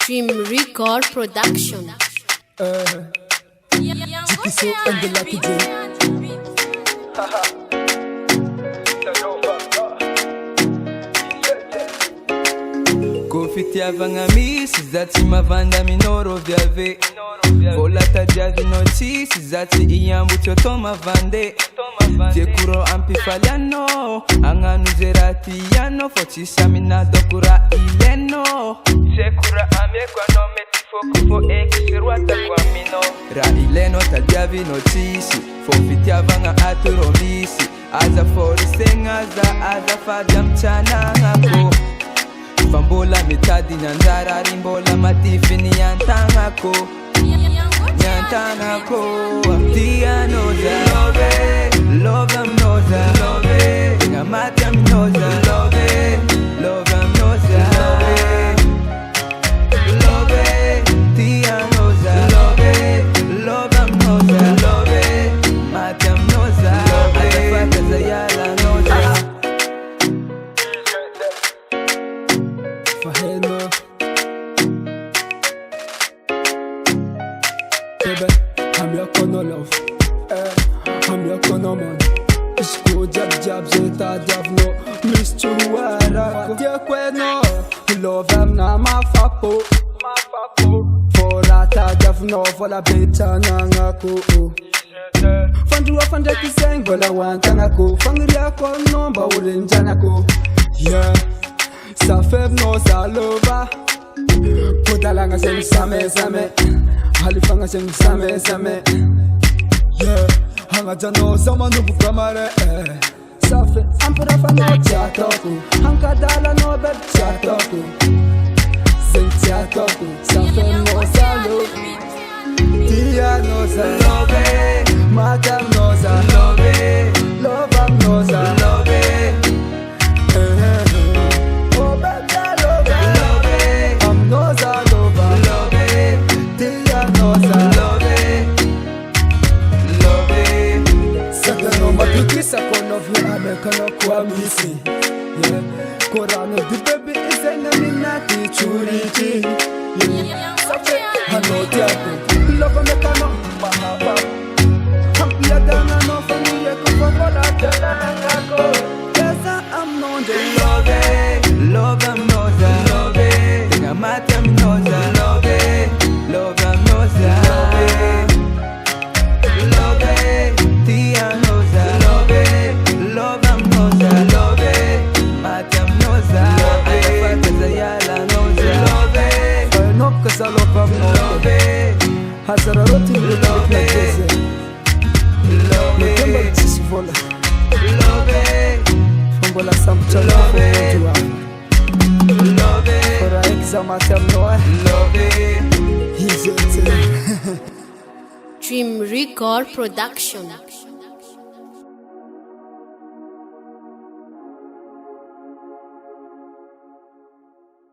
Dream Record Production. Jikiso and the Lucky J. Kofiti avangami sizati mavanda minoro vyave Volata diavi noti sizati iyambu choto mavande Tekuro ampifaliano Anganu zerati yano Fotisa minadokura ileno Tekura amekwa no metifo kufo ekisirwata kwa mino Ra ileno tadiavi notisi Fofiti avanga aturomisi Aza forisengaza aza fadya mchana ngako Fambola mitadi nyanzara rimbola matifini yantangako Tia noza Love am noza Ngamati am noza Love am noza Tia noza Love am noza Mati am noza Atafata zayala noza Faheno Baby, I'm your kono love I'm your kono man Isko jab zeta javno Miss Chuara Fatia kweno Love am na mafapo Forata javno Vola beta nangako Fanduwa fande kiseng Vola wantangako Fangiria kono Ba urenjanako Yeah Sa feb no sa lova Putalanga sem same Halifanga sem same Yeah Hanga jano sama nubu kamare Safe ampura fa no chatoko Hanka dala no bed chatoko Zing chatoko Safe no sa love Tia no sa love Matam no sa love Love am no sa love Kisa kono vya amekana kwa misi Yeah Korano di baby isena minati churiti Yeah Safe hanoti ako Love amekana mahaba Hampia dana no familie kufakola jana nangako Yes I'm nonde Love am noza Ngamati am noza Love am noza Tia noza Love am noza Mati am noza Atafata zayala noza No kasa love am noza Hasara roti love na jese November tisi vola Fongola samcha love Kora examati am noa He's it Dream Record Production.